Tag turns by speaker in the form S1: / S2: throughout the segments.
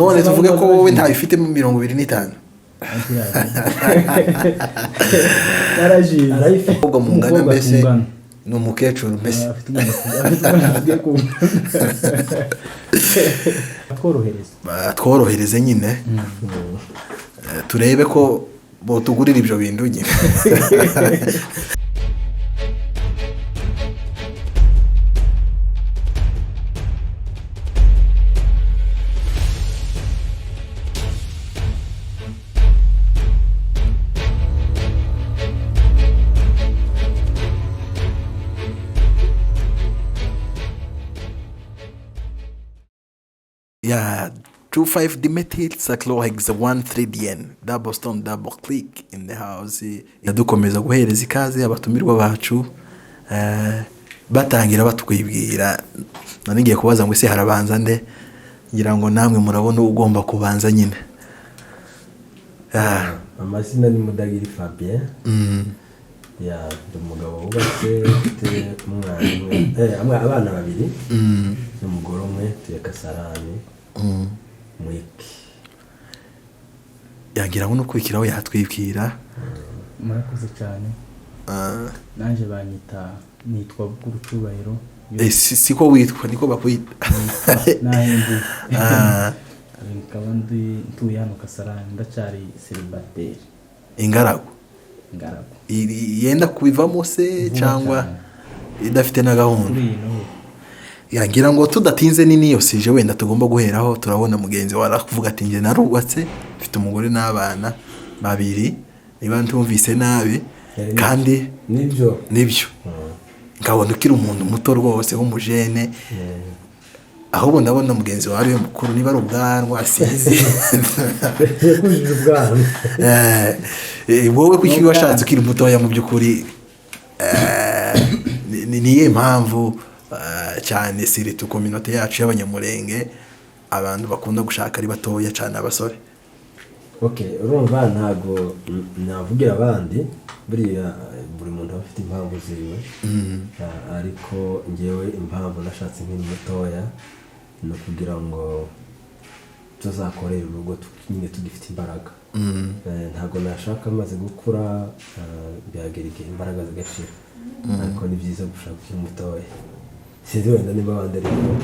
S1: none tuvuge ko wowe ntayo ufite 25
S2: yaraje
S1: ubwo mungana mbese ni umukecuru mbese tworohereze nyine turebe ko botugurira ibyo bintu nyine. Yeah, 2,5-dimethyl cyclohexane 1,3-DN double stone double click in the house. Yadukomeza guhereza ikaze abatumirwa bacu batangira batwibwira. Nanigiye kubaza ngo ese harabanza nde, ngira ngo namwe murabona ugomba kubanza nyine.
S3: Amazina ni Mudagiri Fabien. Ya umugabo wubatse umwana abana babiri n'umugore umwe tuye Kasarani mwiki.
S1: Yagira ngo nukurikiraho yatwibwira.
S2: Murakoze cyane. Nanje banyita nitwa Bukurucyubahiro.
S1: Siko witwa niko bakwita.
S2: Nahindi. Nkabandi tuye hano Kasarani ndacyari célibataire.
S1: Ingaragu yenda kubivamo se cyangwa idafite na gahunda. Yagira ngo tudatinze nini yose je wenda tugomba guheraho. Turabona mugenzi warakuvuga ati nge narubatse mfite umugore n'abana babiri, niba ntumvise nabi kandi
S3: nibyo
S1: ngabona ukiri umuntu muto rwose w'umujene. Ahubwo ndabona mugenzi wawe mukuru niba ari ubwanwa asize
S3: kujije ubwanwa.
S1: Wowe kuki washatse ukiri mutoya mu byukuri? Niye mpamvu cyane siri tu community yacu y'abanyamurenge abantu bakunda gushaka ari batoya cyane abasore?
S3: Urumva ntago navugira abandi buriya buri muntu afite impamvu ziwe. Ariko ngewe impamvu nashatse nkiri mutoya no kugira ngo tuzakorera urugo nyine tugifite imbaraga. Ntago nashaka amaze gukura byagerike imbaraga zigashira. Ariko ni byiza gushaka ukiri mutoya. Sinzi wenda niba wandere ko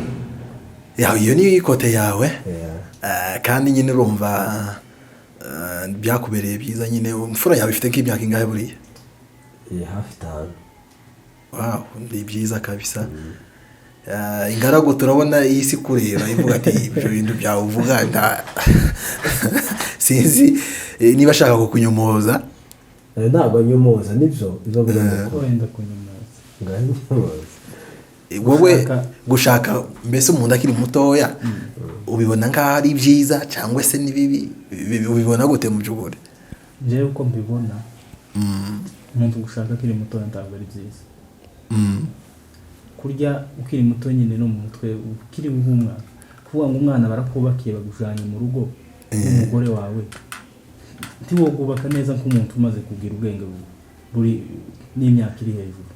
S1: iyo ni ikote yawe. Kandi nyine urumva byakubereye byiza nyine. Umfura yawe ifite nk'imyaka ingahe buriya?
S3: Hafi 5.
S1: Wow, ni byiza kabisa. Ingaragu turabona iyi si kureba ivuga ati ibyo bintu byawe uvuga nda sinzi niba ashaka kukunyomoza.
S3: Ntabwo nyomoza nibyo
S2: wenda kunyomoza.
S1: Wowe gushaka mbese umuntu akiri mutoya ubibona nkaho ari byiza cyangwa se ni bibi? Ubibona gute mu by'ukuri?
S2: Jewe uko mbibona umuntu gushaka akiri mutoya ntabwo ari byiza. Kurya ukiri muto nyine no mu mutwe ukiri nk'umwana. Kuvuga ngo umwana barakubakiye bagujanye mu rugo n'umugore wawe ntiwogubaka neza nk'umuntu umaze kugira ubwenge buri n'imyaka iri hejuru.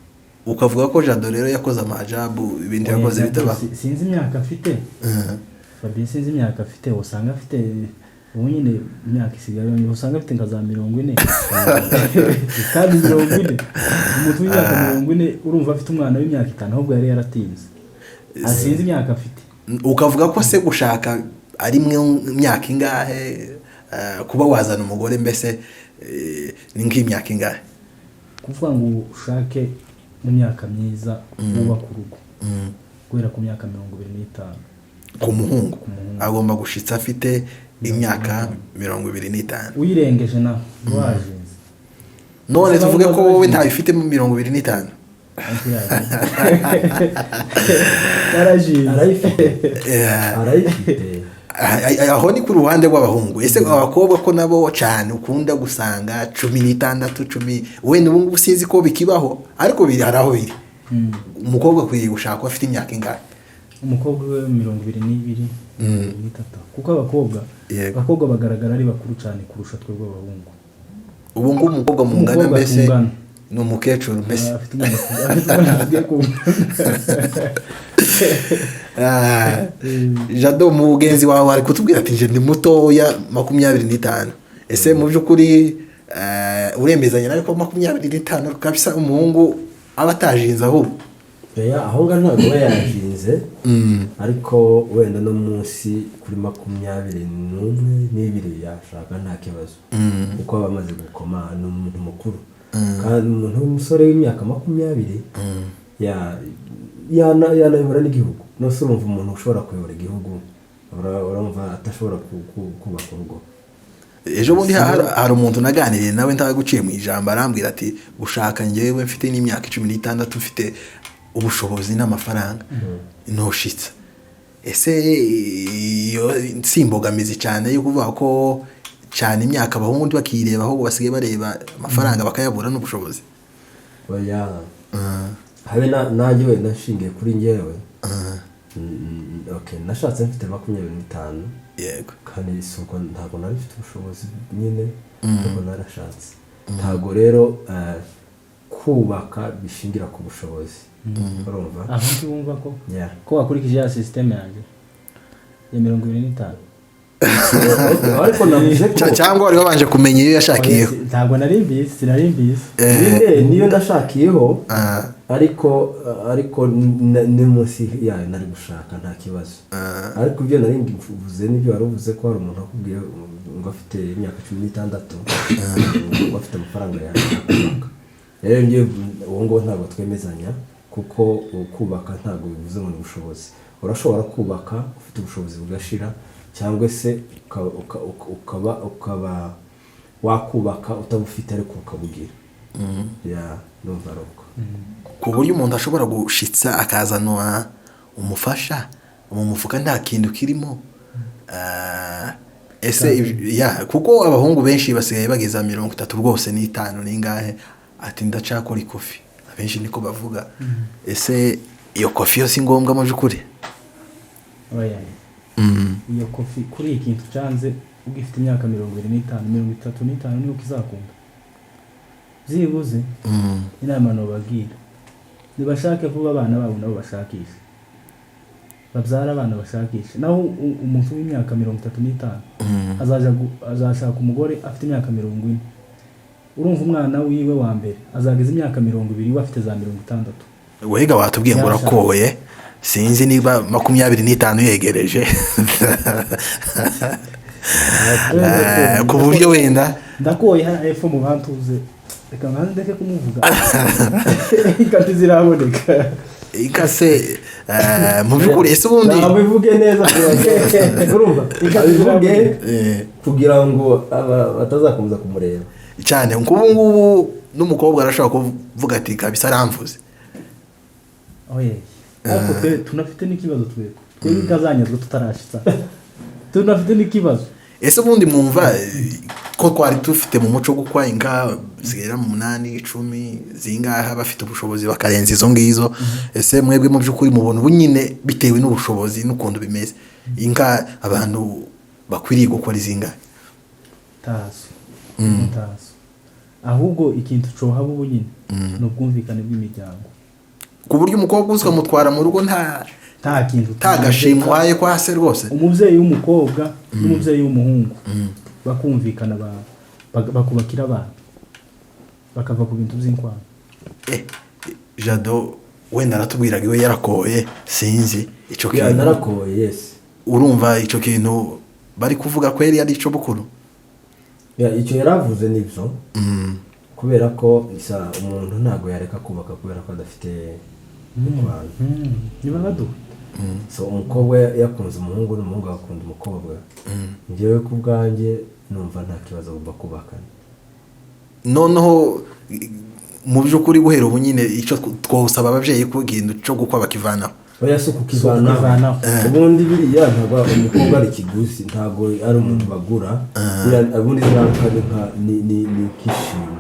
S1: Ukavuga ko Jado rero yakoze amajabu ibindi yakoze bitaba.
S2: Sinzi imyaka afite. Fabien sinzi imyaka afite. Usanga afite ubu nyine imyaka isigaye usanga afite nka za 40. Kandi 40 umuntu w'imyaka 40 urumva afite umwana w'imyaka 5 ahubwo yari yaratinze. Asinzi imyaka afite.
S1: Ukavuga ko se gushaka ari mwe imyaka ingahe kuba wazana umugore mbese ni nk'imyaka ingahe?
S2: Kuvuga ngo ushake mu myaka myiza uba ku rugo guhera ku myaka 25.
S1: Ku muhungu agomba gushitsa afite imyaka 25.
S2: Uyirengeje na waje.
S1: None tuvuge ko wowe ntayo ufite 25.
S3: Arayifite.
S1: Aho ni ku ruhande rw'abahungu. Ese abakobwa ko nabo cyane ukunda gusanga 16 10 wenda ubu sinzi ko bikibaho ariko biri haraho biri. Umukobwa kwiye gushaka afite imyaka ingahe?
S2: Umukobwa we 22 kuko abakobwa bagaragara ari bakuru cyane kurusha twe rw'abahungu.
S1: Ubu ngo umukobwa mungana mbese ni umukecuru mbese. Jado mugenzi wawe ari kutubwira ati nje ndi mutoya 25. Ese mu by'ukuri uremezanya nawe ko 25 kabisa umuhungu aba atajinze ahubwo?
S3: aho ngaho ntabwo aba yajinze, ariko wenda no munsi kuri 21 yashaka nta kibazo, kuko aba amaze gukoma n'umuntu mukuru. kandi umuntu w'umusore w'imyaka 20 yanayobora n'igihugu. Nose urumva umuntu ushobora kuyobora igihugu urumva atashobora kubaka urugo.
S1: Ejo bundi hari umuntu naganiriye nawe ndaguciye mu ijambo arambwira ati gushaka njyewe mfite n'imyaka 16 mfite ubushobozi n'amafaranga ntoshitse. Ese iyo simbogamizi cyane yo kuvuga ko cyane imyaka abahungu ndi bakireba aho basigaye bareba amafaranga bakayabura n'ubushobozi?
S3: Oya, habe nanjye we nashingiye kuri njyewe. Okay, nashatse mfite 25.
S1: Yego.
S3: Kandi isuko ntabwo nari mfite ubushobozi nyine, ntabwo narashatse. Ntabwo rero kubaka bishingira ku bushobozi. Urumva?
S2: Aho ntiwumva ko wakurikije ya system yanjye ya 25.
S3: Ariko navuze ko
S1: cyangwa wari wabanje kumenya iyo yashakiyeho.
S2: Ntabwo narimbizi
S3: niyo ndashakiyeho, ariko ni munsi yayo nari gushaka nta kibazo. Ariko ibyo nari mvuze nibyo waruvuze ko hari umuntu akubwiye ngo afite imyaka 16 ngo afite amafaranga yakubaka. Rero ngiye uwo ngo ntabwo twemezanya, kuko kubaka ntabwo bivuze ngo ni ubushobozi. Urashobora kubaka ufite ubushobozi bugashira, cyangwa se ukaba wakubaka utabufite ariko ukabugira. Ndumva ariko
S1: ku buryo umuntu ashobora gushitsa akazanwa umufasha mu mufuka nta kintu kirimo. Ese kuko abahungu benshi basigaye bageza 30 rwose n'itanu ningahe ati ndacakora ikofi, abenshi niko bavuga. Ese iyo kofi yo si ngombwa mu by'ukuri?
S2: Oya, iyo kofi kuri ikintu cyanze ugifite imyaka 25 35 niyo kizakunda zibuze. Inama no bagira nibashake vuba abana babo nabo bashakisha, babyara abana bashakisha. Naho umuntu w'imyaka 35 azashaka umugore afite imyaka 40. Urumva umwana wiwe wa mbere azageza imyaka 20 bafite za 60.
S1: Wega watubwiye ngo urakoye, sinzi niba 25 yegereje. Ku buryo wenda
S2: ndakoye hano epfo mu bantuze, reka ndeke kumuvuga ikati ziraboneka
S1: ikase mu by'ukuri. Ese ubundi
S3: nabivuge neza urumva ikati ziravuge kugira ngo batazakomeza kumureba
S1: cyane. Ngubu n'umukobwa arashaka kuvuga ati kabisa aramvuze.
S2: Ariko tunafite n'ikibazo twebwe kazanyazwe tutarashitsa, tunafite n'ikibazo.
S1: Ese ubundi mwumva ko twari tufite mu muco gukwa inka zigera mu 8 10 zingaha bafite ubushobozi bakarenza izo ngizo. Ese mwebwe mu by'ukuri mubona ubunyine bitewe n'ubushobozi n'ukuntu bimeze inka abantu bakwiriye gukora izingahe?
S2: Tazo ahubwo ikintu coha bubunyine no bwumvikane bw'imiryango,
S1: ku buryo umukobwa uzwa mutwara mu rugo nta
S2: kintu
S1: tagashimwaye kwa se rwose.
S2: Umubyeyi w'umukobwa n'umubyeyi w'umuhungu bakumvikana bakubakira abantu bakava ku bintu by'inkwano.
S1: Jado wenda aratubwiraga iwe yarakoye, sinzi ico kintu.
S3: Narakoye, yes.
S1: Urumva ico kintu bari kuvuga ko yari ico bukuru?
S3: Icyo yaravuze nibyo, kubera ko umuntu ntago yareka kubaka kubera ko adafite abantu.
S2: Niba badu
S3: so umukobwa yakunze umuhungu n'umuhungu akunda umukobwa, njyewe ku bwanjye numva nta kibazo ugomba kubakana.
S1: Noneho mu by'ukuri guhera ubu nyine icyo twosaba ababyeyi kugenda cyo gukwa bakivanaho.
S3: Oya si ukukivanaho, ubundi biriya ntabwo umukobwa ari ikiguzi, ntabwo ari umuntu bagura, ubundi ziraruka ni kishimwe.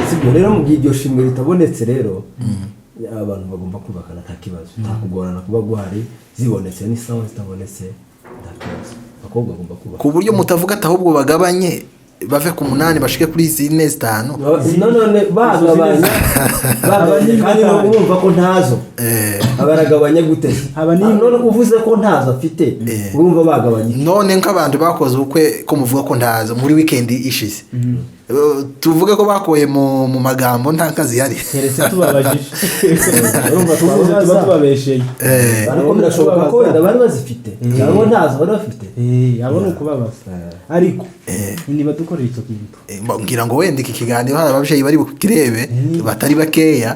S3: Sibyo rero mu gihe iryo shimwe ritabonetse rero abantu bagomba kubakana nta kibazo, nta kugorana kuba guhari, zibonetse n'isawa zitabonetse nta kibazo, abakobwa bagomba kubaka.
S1: Ku buryo mutavuga ati ahubwo bagabanye bave ku 8 bashike kuri 4 5
S3: none bagabanya kandi urumva ko ntazo abaragabanya gute none uvuze ko ntazo afite urumva bagabanya
S1: none nk'abantu bakoze ubukwe ko muvuga ko ntazo muri weekend ishize tuvuge ko bakoye mu magambo nta kazi yari
S2: keretse tubabajije urumva tuba tubabesheye
S3: ariko birashoboka ko wenda bari bazifite cyangwa ntazo bari bafite
S2: abo ni ukubabaza ariko niba dukorera icyo kintu
S1: ngira ngo wenda iki kiganiro hari ababyeyi bari bukirebe batari bakeya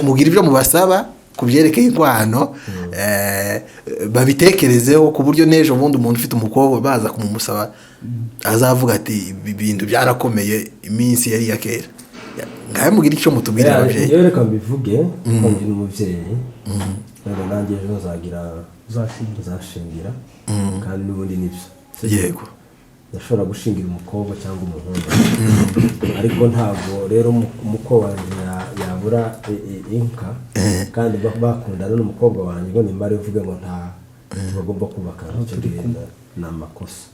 S1: mugira ibyo mubasaba ku byerekeye inkwano babitekerezeho ku buryo n'ejo bundi umuntu ufite umukobwa baza kumumusaba azavuga ati ibintu byarakomeye iminsi yari ya kera ngahe mugira icyo mutubwira ababyeyi
S3: rero reka mbivuge ko ndi umubyeyi rero nanjye ejo nzagira uzashingira kandi n'ubundi nibyo
S1: yego
S3: ndashobora gushingira umukobwa cyangwa umuhungu ariko ntabwo rero umukobwa yabura inka kandi bakundana n'umukobwa wanjye ngo nimbare uvuge ngo nta bagomba kubaka icyo genda ni amakosa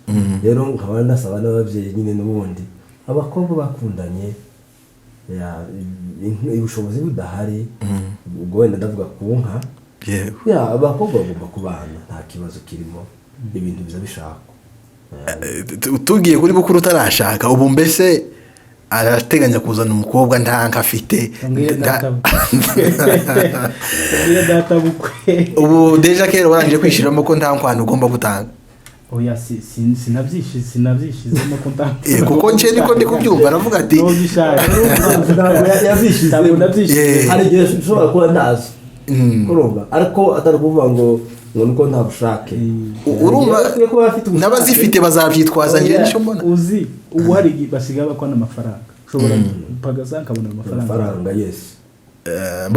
S3: rero nkaba nasaba n'ababyeyi nyine n'ubundi abakobwa bakundanye ubushobozi budahari ubwo wenda ndavuga ku nka abakobwa bagomba kubana nta kibazo kirimo ibintu biza bishakwa
S1: tugiye kuri bukuru utarashaka ubu mbese arateganya kuzana umukobwa nta nka afite ubu deja kera warangije kwishyiramo ko nta nkwano ugomba gutanga
S2: oya sinabyishizemo ko nta
S1: kuko nje niko ndi kubyumva aravuga ati
S3: hari igihe ushobora kuba ntazo urumva ariko atari kuvuga ngo nuko nta bushake
S1: urumva n'abazifite bazabyitwaza njye nicyo mbona
S2: uzi ubu hari basigaye bakwana amafaranga ushobora pagaza akabona
S3: amafaranga yes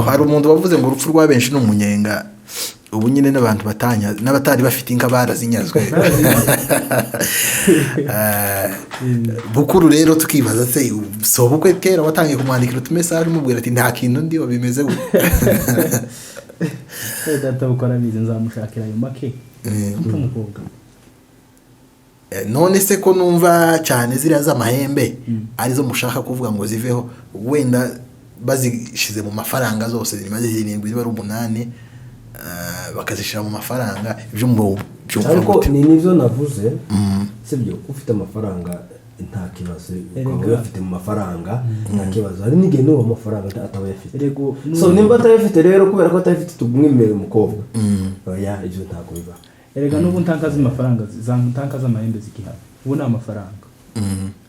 S1: hari umuntu wavuze ngo urupfu rwa benshi n'umunyenga ubu nyine n'abantu batanya n'abatari bafite inka barazinyazwe bukuru rero tukibaza se so bukwe kera watangiye kumwandikira utumesaje umubwira ati nta kintu ndi bimeze gute
S2: data bukora bize nzamushakira ayo make umukobwa
S1: none se ko numva cyane ziriya z'amahembe arizo mushaka kuvuga ngo ziveho wenda bazishize mu mafaranga zose zimaze 7 ziba ari 8 bakazishyira mu mafaranga ibyo mu
S3: ariko ni nizo navuze sibyo ufite amafaranga nta kibazo ukaba afite mu mafaranga nta kibazo hari n'igihe n'uwo mafaranga atabayafite so nimba atayafite rero kubera ko atayafite tugumwimere umukobwa oya ibyo ntabwo biba
S2: erega n'ubu ntankaza amafaranga ntankaza amahembe zigihari ubu ni amafaranga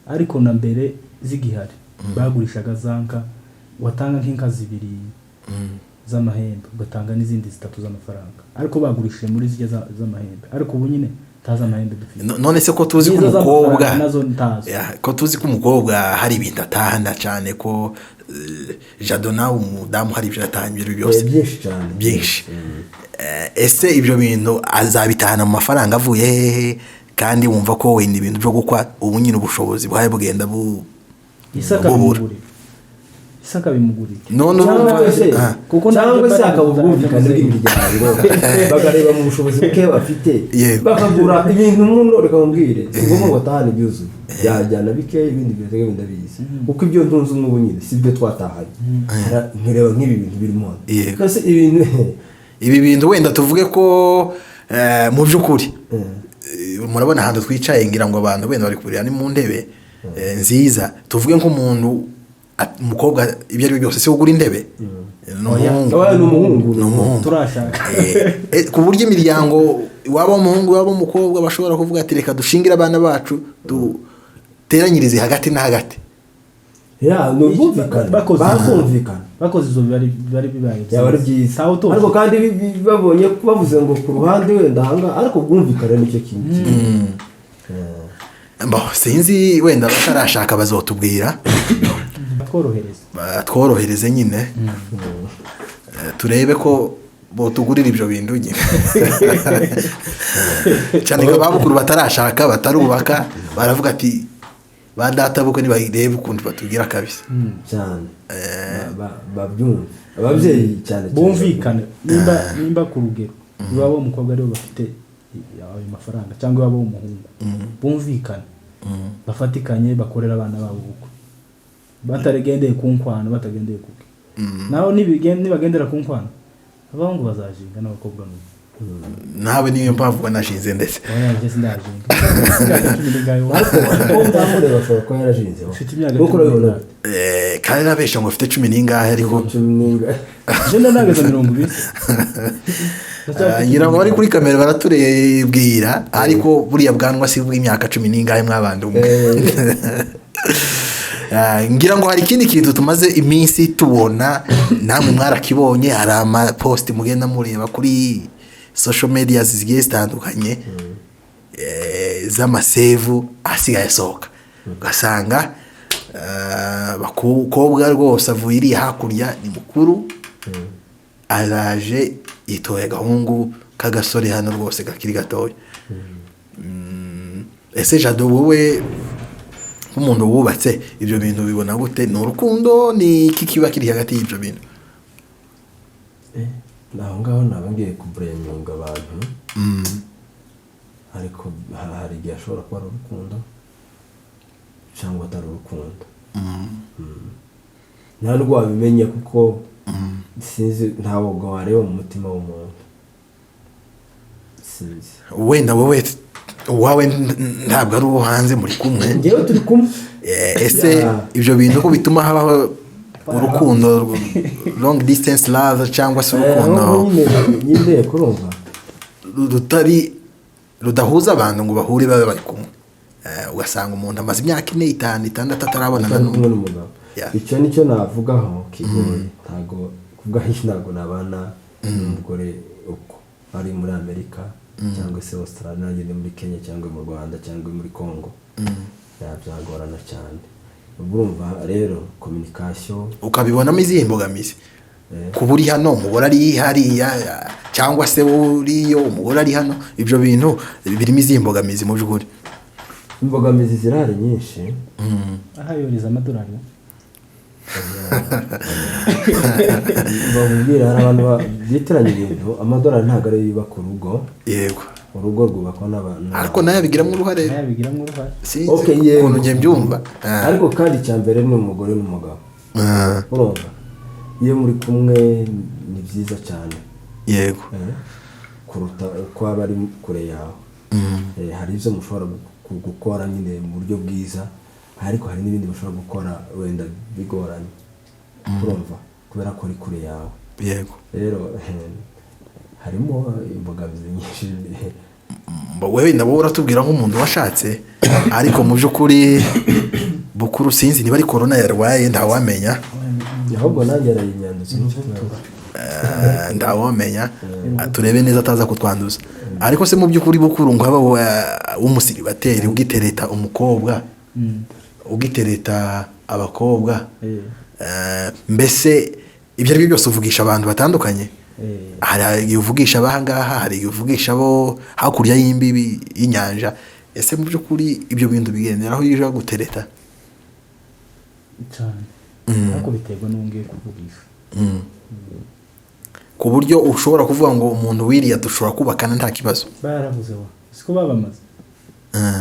S2: ariko na mbere zigihari bagurishaga zanka watanga nk'inka 2 z'amahembe ugatanga n'izindi 3 z'amafaranga ariko bagurishije muri zijya z'amahembe ariko ubu nyine taza amahembe dufite
S1: none se ko tuzi ko umukobwa ko tuzi ko umukobwa hari ibintu atahana cyane ko Jadona umudamu hari ibyo atahanye byose byinshi ese ibyo bintu azabitahana mu mafaranga avuye hehe kandi wumva ko wenda ibintu byo gukwa ubu nyine ubushobozi bwawe bugenda
S2: isaka bimugurira
S1: none
S3: kuko ntabwo se akabubwumvikana bw'imiryango bagareba mu bushobozi bwe bafite bakagura ibintu muno reka mumbwire ngomba ngo tahane byuzuye yajyana bike ibindi bitege bindabizi kuko ibyo ntunze n'ubu nyine sibyo twatahanye nkireba nk'ibi bintu birimo kase
S1: ibi bintu wenda tuvuge ko mu by'ukuri murabona ahantu twicaye ngira ngo abantu wenda bari kurira ni mu ntebe nziza tuvuge nk'umuntu umukobwa ibyo ari byose se ugura intebe
S3: n'umuhungu
S2: turashaka
S1: ku buryo imiryango waba umuhungu waba umukobwa bashobora kuvuga ati reka dushingire abana bacu duteranyirize hagati na hagati
S2: bakoze izo bari bibaye
S3: byaba byiza ariko kandi babonye bavuze ngo ku ruhande wenda hanga ariko bwumvikane nicyo kintu
S1: sinzi wenda batarashaka bazotubwira tworohereze nyine turebe ko tugurira ibyo bintu nyine cyane ko ababukuru batarashaka batarubaka baravuga ati ba data buko nibayirebe ukuntu batubwira kabisa
S3: cyane babyumva ababyeyi cyane
S2: bumvikane nimba ku rugero iwabo umukobwa aribo bafite ayo mafaranga cyangwa iwabo umuhungu bumvikane bafatikanye bakorera abana babo ubukwe batagendeye ku nkwano batagendeye kuke naho nibagendera ku nkwano abahungu bazajinga n'abakobwa n'ubu
S1: nawe niyo mpamvu wanashinze ndetse
S2: oya sindajinga
S3: bashobora kuba yarajinze
S2: ufite imyaka
S1: kandi nabesha ngo ufite 10 n'ingahe ariko
S3: 10 n'ingahe
S2: jenda nageza 20
S1: ngira ngo bari kuri kamera baraturebwira ariko buriya bwanwa si bw'imyaka 10 n'ingahe mwabandi umwe ngira ngo hari ikindi kintu tumaze iminsi tubona namwe mwarakibonye hari ama post mugenda mureba kuri social media zigiye zitandukanye z'amasevu asigaye asohoka ugasanga bakobwa rwose avuye iri hakurya ni mukuru araje yitoye gahungu kagasore hano rwose gakiri gatoya ese Jado wowe nk'umuntu wubatse ibyo bintu bibona gute ni urukundo ni iki kiba kiri hagati y'ibyo bintu
S3: naho ngaho nabangiye kubureminga abantu ariko hari igihe ashobora kuba ari urukundo cyangwa atari urukundo nta nubwo wabimenya kuko sinzi ntabwo wareba mu mutima w'umuntu sinzi
S1: wenda wowe wawe ntabwo ari uwo hanze muri kumwe
S3: ngewe turi kumwe
S1: ese ibyo bintu ko bituma habaho urukundo long distance love cyangwa se urukundo
S3: nyine kurumva
S1: rudahuza abantu ngo bahure babe bari kumwe ugasanga umuntu amaze imyaka 4 5 6 atarabonana
S3: n'umugabo icyo nicyo navugaho kigoye ntago kubwahisha ntago nabana n'umugore uko ari muri Amerika cyangwa se Australia nanjye muri Kenya cyangwa mu Rwanda cyangwa muri Congo byagorana cyane urumva rero communication
S1: ukabibonamo izihe mbogamizi kuburi hano umugore ari hariya cyangwa se uriyo umugore ari hano ibyo bintu birimo izihe mbogamizi mu by'ukuri
S3: imbogamizi zirahari nyinshi
S2: aha yoriza amadolari
S3: babwira hari abantu bitiranya ibintu amadolari ntabwo ari yubaka urugo
S1: yego
S3: urugo rwubakwa n'abantu
S1: ariko nayo abigiramo uruhare
S3: okay
S1: ukuntu ngiye mbyumva
S3: ariko kandi cyambere ni umugore n'umugabo urumva iyo muri kumwe ni byiza cyane
S1: yego
S3: kuruta ko abari kure yawe hari ibyo mushobora gukora nyine mu buryo bwiza ariko hari n'ibindi bashobora gukora wenda bigoranye urumva kubera ko ari kure yawe
S1: yego
S3: rero harimo imbogamizi nyinshi
S1: wewe nabo uratubwira nk'umuntu washatse ariko mu by'ukuri bukuru sinzi niba ari corona yarwaye ntawamenya
S3: ahubwo nanjye arayinyandutse
S1: ndawamenya turebe neza ataza kutwanduza ariko se mu by'ukuri bukuru ngo haba umusiribateri ugitereta umukobwa ugitereta abakobwa mbese ibyo ari byo byose uvugisha abantu batandukanye hari igihe uvugisha abahangaha hari igihe uvugisha abo hakurya y'imbibi y'inyanja ese mu by'ukuri ibyo bintu bigendera aho yije gutereta
S2: cyane ariko biterwa n'ungiye kuvugisha
S1: ku buryo ushobora kuvuga ngo umuntu wiriya dushobora kubakana nta kibazo
S2: baravuze wa siko babamaze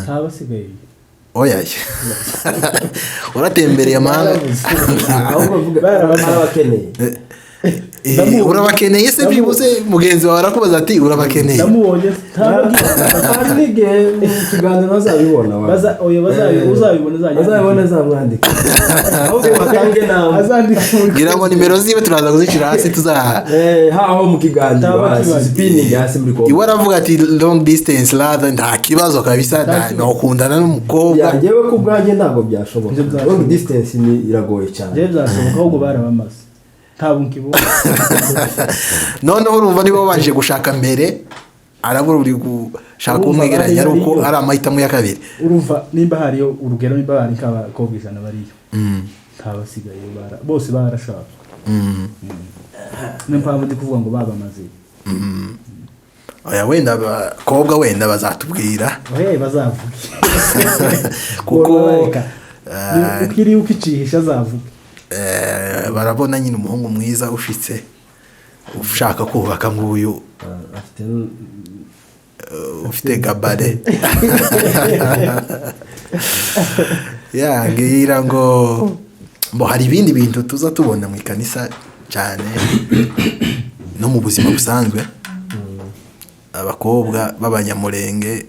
S2: nta basigaye
S1: oya uratembereye amahanga
S3: ahubwo bavuga barabakeneye
S1: urabakeneye se byibuze mugenzi wawe arakubaza ati urabakeneye
S2: ndamubonye
S3: hari n'igihe mu kiganiro bazabibona uzabibona azamwandika ahubwo batange nawe
S1: ngira ngo nimero ziwe turaza kuzishyira hasi tuzaha
S3: haho mu kiganiro hasi spinning hasi muri ko
S1: iwe aravuga ati long distance love nta kibazo kabisa nokundana n'umukobwa
S3: njyewe ku bwanjye ntabwo byashoboka long distance ni iragoye cyane
S2: njyewe byashoboka ahubwo barabamaze
S1: noneho urumva niba wabanje gushaka mbere arabura uri gushaka umwegeranya ari uko ari amahitamo ya kabiri
S2: urumva nimba hariyo urugero nimba hari nk'abakobwa 100 bariyo ntabasigaye bose barashaka n'impamvu ndi kuvuga ngo babamaze
S1: oya wenda abakobwa wenda bazatubwira
S2: bazavuga
S1: kuko
S2: ukiri ukicihisha azavuga
S1: barabona nyine umuhungu mwiza ushitse ushaka kubaka nk'uyu ufite gabare ngira ngo hari ibindi bintu tuza tubona mu ikanisa cyane no mu buzima busanzwe. Abakobwa b'abanyamurenge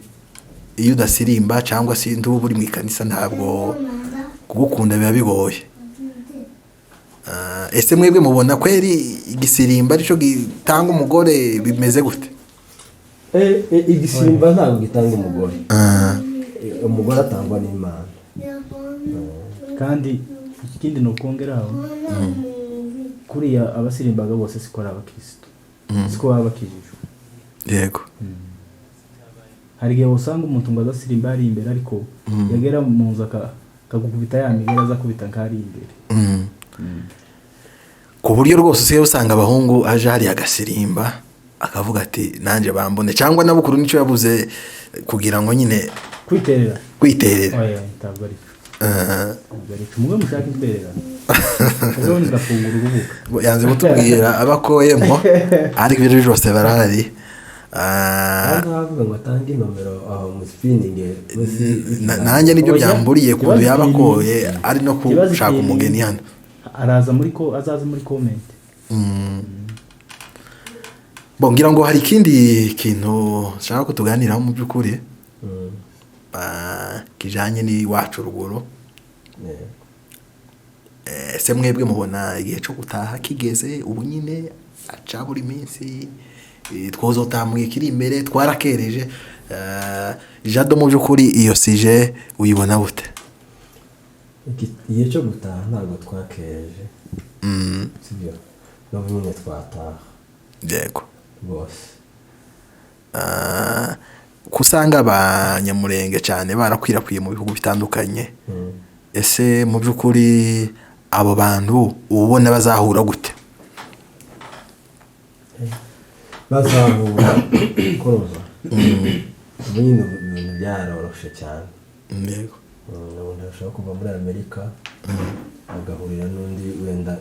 S1: iyo udasirimba cyangwa se nduba uri mu ikanisa ntabwo kugukunda biba bigoye. Ese mwebwe mubona kweri igisirimba aricyo gitanga umugore bimeze gute?
S3: Igisirimba ntabwo gitanga umugore. Umugore atangwa n'Imana.
S2: Kandi ikindi ni ukongeraho kuriya abasirimbaga bose siko ari abakristo, siko baba bakijijwe.
S1: Yego.
S2: Hari igihe usanga umuntu ngo adasirimba ari imbere ariko yagera mu nzu akagukubita ya migera aza kubita nk'ari imbere.
S1: Ku buryo rwose usigaye usanga abahungu aje hari agasirimba akavuga ati nanjye bambone, cyangwa nabukuru nicyo yabuze kugira ngo nyine kwiterera.
S2: Ntabwo ari umwe mushaka intererano. Rero ndafungura urubuga
S1: yanze kutubwira abakoyemo ariko ibyo byose barahari.
S3: Ntavuga ngo atange nomero aho mu spinning.
S1: Nanjye nibyo byamburiye ku bintu yabakoye ari no gushaka umugeni hano.
S2: Azaza muri comment.
S1: Ngira ngo hari ikindi kintu nshaka ko tuganiraho mu by'ukuri kijanye n'iwacu ruguru. Ese mwebwe mubona igihe cyo gutaha kigeze ubu nyine aca buri minsi twozotamwe kiri imbere twarakereje? Jado mu by'ukuri iyo sije uyibona gute?
S3: Igihe cyo gutaha ntabwo twakereje. Sibyo no nyine twataha.
S1: Yego
S3: bose.
S1: Kusanga abanyamurenge cyane barakwirakwiye mu bihugu bitandukanye. Ese mu by'ukuri abo bantu ubona bazahura gute?
S3: Bazahura kuroza. Nyine ibintu byaroroshe cyane.
S1: Yego.
S3: Umuntu ashobora kuva muri Amerika agahurira n'undi wenda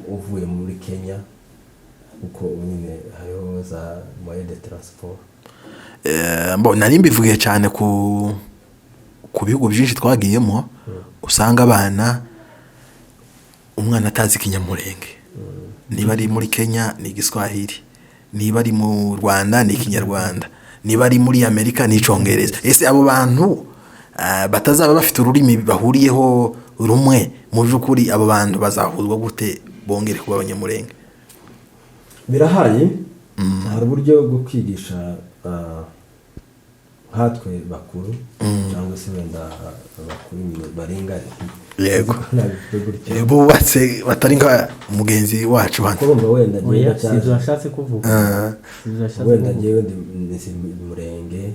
S3: uvuye muri Kenya, uko nyine hariho za moyen de transport.
S1: Nari mbivugiye cyane ku bihugu byinshi twagiyemo, usanga abana umwana atazi ikinyamurenge. Niba ari muri Kenya ni Igiswahili, niba ari mu Rwanda ni Ikinyarwanda, niba ari muri Amerika ni Icyongereza. Ese abo bantu batazaba bafite ururimi bahuriyeho rumwe, mu by'ukuri abo bantu bazahuzwa gute bongere kuba abanyamurenge?
S3: Birahari. Hari uburyo bwo kwigisha nkatwe bakuru cyangwa se wenda abakuru barengane.
S1: Yego. Bubatse batari nka mugenzi wacu hano.
S3: Kurumva wenda ngiye cyane.
S2: Sivyo ashatse kuvuga.
S3: Wenda ngiye ndi murenge.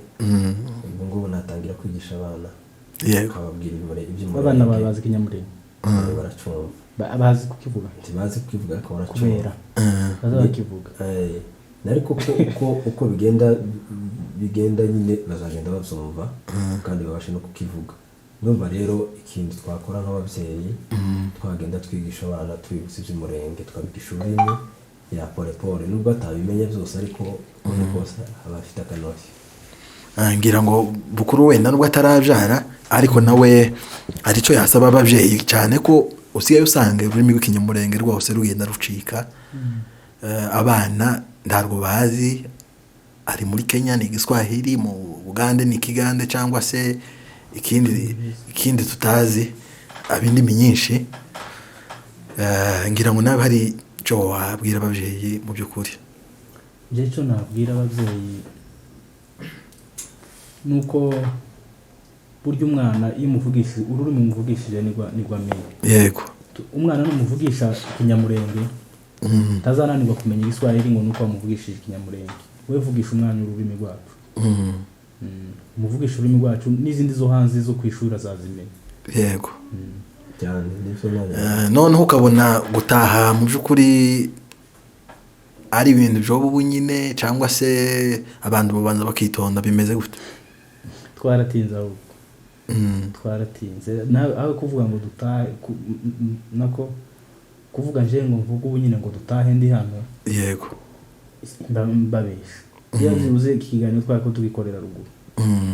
S3: Ngo natangira kwigisha abana.
S1: Yego.
S3: Kababwira ibyo
S2: abana babazi ikinyamurenge.
S3: Baracumva.
S2: Bazi kukivuga.
S3: Ntibazi kukivuga ko baracumva.
S2: Bazakivuga.
S3: Ariko uko bigenda nyine bazagenda babyumva kandi babashe no kukivuga. Ndumva rero ikintu twakora nk'ababyeyi twagenda twigisha abana twibutsa iby'umurenge, twabigisha ururimi ya pole nubwo atabimenye byose ariko rwose abafite akanoshye.
S1: Ngira ngo bukuru wenda nubwo atarabyara ariko nawe aricyo yasaba ababyeyi cyane ko usigaye usanga ururimi rw'ikinyamurenge rwose rugenda rucika. Abana ntabwo bazi, ari muri Kenya ni Igiswahili, mu Uganda ni Ikigande cyangwa se ikindi tutazi, abindimi nyinshi. Ngira ngo nawe hari cyo wabwira ababyeyi mu by'ukuri?
S2: Je cyo nabwira ababyeyi nuko buryo umwana iyo umuvugishije ururimi umuvugishije nigwa menye.
S1: Yego.
S2: Umwana n'umuvugisha ikinyamurenge tazananirwa kumenya Igiswahili ngo nuko amuvugishije ikinyamurenge. We vugisha umwana ururimi rwacu. Umuvugisha ururimi rwacu n'izindi zo hanze zo kwishura zazimenya.
S1: Yego.
S3: Cyane
S1: noneho ukabona gutaha mu by'ukuri ari ibintu byo nyine cyangwa se abantu babanza bakitonda bimeze gute?
S2: Twaratinze ahubwo. Twaratinze aho kuvuga ngo dutahe nako kuvuga nje ngo mvuga ubu nyine ngo dutahe ndi hano.
S1: Yego.
S2: Mbabesha. iyo bivuze iki kiganiro twari ko tugikorera ruguru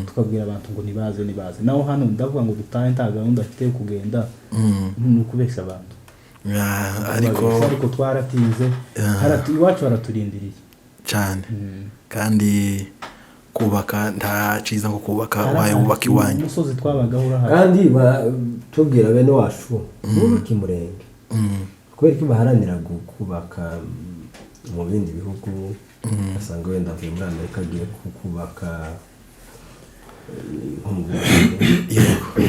S2: tukabwira abantu ngo nibaze naho hano ndavuga ngo dutahe nta gahunda afite yo kugenda ni ukubeshya abantu ariko twaratinze iwacu haraturindiriye
S1: cyane kandi kubaka nta cyiza nko kubaka waye wubaka iwanyu
S2: umusozi twabagaho urahari
S3: kandi tubwira bene wacu bubaka umurenge kubera ko baharanira kubaka mu bindi bihugu asanga wenda avuye muri Amerika agiye kubaka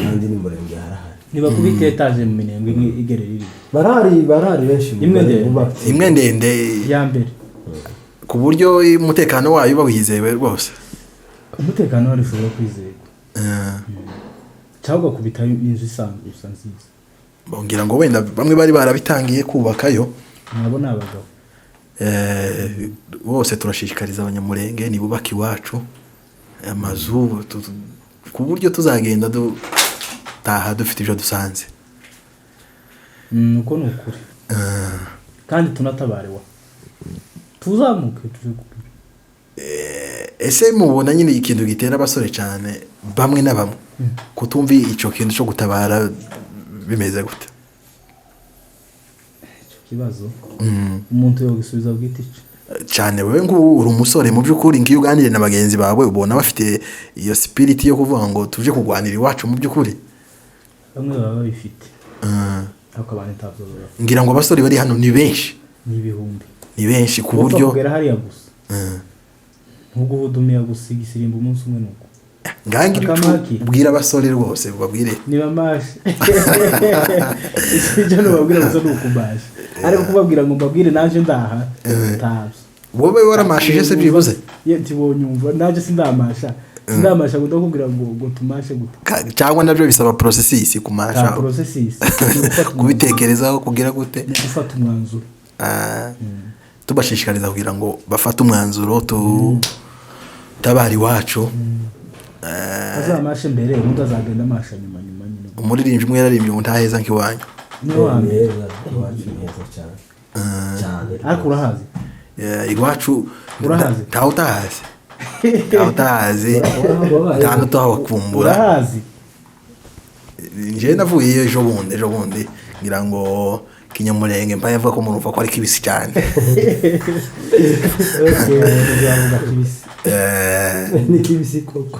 S3: kandi n'umurenge harahari
S2: niba kubita etaje mu minembwe igerera
S3: barahari benshi
S1: imwe ndende
S2: ya mbere
S1: ku buryo umutekano wayo uba wizewe rwose
S2: umutekano wari ushobora kwizerwa cyangwa kubita inzu isanzwe gusa nziza
S1: bongera ngo wenda bamwe bari barabitangiye kubakayo
S2: nabo ni abagabo
S1: bose turashishikariza abanyamurenge nibubaka iwacu amazu ku buryo tuzagenda dutaha dufite ibyo dusanze
S2: uko ni ukuri kandi tunatabarewa tuzamuke
S1: ese mubona nyine ikintu gitera abasore cyane bamwe na bamwe kutumva icyo kintu cyo gutabara bimeze gute
S2: icyo kibazo umuntu yogisubiza bwite
S1: cyane wewe ngo uri umusore mu by'ukuri ngiyo uganire na bagenzi bawe ubona bafite iyo spirit yo kuvuga ngo tuje kugwanira iwacu mu by'ukuri
S2: bamwe baba babifite ariko abantu ntavyo
S1: ngira ngo abasore bari hano ni benshi
S2: ni
S1: benshi ku buryo
S2: kugera hariya gusa nubwo budumiye gusigisimba umunsi umwe nuko
S1: ngangira ubwira abasore rwose babwire
S2: niba mashi icyo nubabwira gusa nukubashi ariko kubabwira ngo mbabwire naje ndaha tabs
S1: wowe waramashije se byibuze
S2: tibonyumva naje sindamasha gukubwira ngo tumashe gute
S1: cyangwa nabyo bisaba processes kumasha kubitekerezaho kugira gute
S2: gufata umwanzuro
S1: tubashishikariza kugira ngo bafate umwanzuro tabari wacu
S2: azamashe mbere umuntu azagenda amasha nyuma nyine
S1: umuririmbyi umwe yararimbye ngo ntaheza nk'iwanyu
S3: niyo wameza iwacu neza cyane
S2: ariko urahazi
S1: iwacu
S2: urahazi
S1: utahazi ntabwo tuhakumbura
S2: urahazi
S1: njyewe navuye ejo bundi ngira ngo Kinyamurenge mbaye avuga ko murumva ko ari kibisi cyane
S3: ni kibisi koko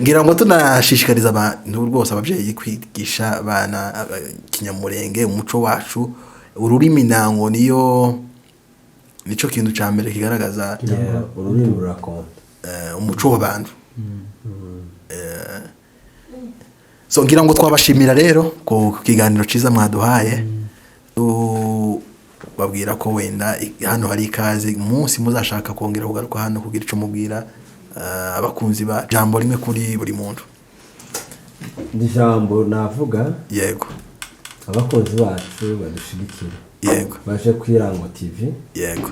S1: ngira ngo tunashishikariza abantu rwose ababyeyi kwigisha abana Kinyamurenge umuco wacu ururimi nango nico kintu cya mbere kigaragaza
S3: ururimi rurakonda
S1: umuco w'abantu so ngira ngo twabashimira rero ku kiganiro cyiza mwaduhaye babwira ko wenda hano hari ikaze umunsi muzashaka kongera kugaruka hano kugira icyo mubwira abakunzi ba jambo rimwe kuri buri muntu
S3: ijambo navuga
S1: yego
S3: abakunzi bacu badushigikira
S1: yego
S3: baje kwirango TV
S1: yego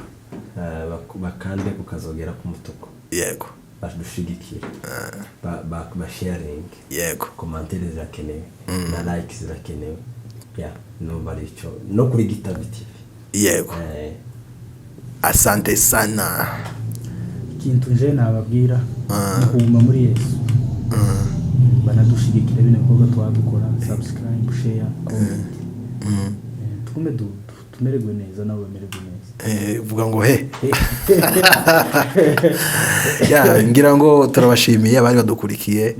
S3: bakande kukazogera ku mutuku
S1: yego
S3: badushigikira ba sharing
S1: yego
S3: commentaires zirakenewe na likes zirakenewe no baricho no kuri Gitavi TV
S1: yego asante sana
S2: ikintu nje nababwira kuhuma muri Yesu banadushigikira bine bikorwa twabikora subscribe share comment tukume tumererwe neza nawe umererwe neza
S1: vuga ngo he ngira ngo turabashimiye abari badukurikiye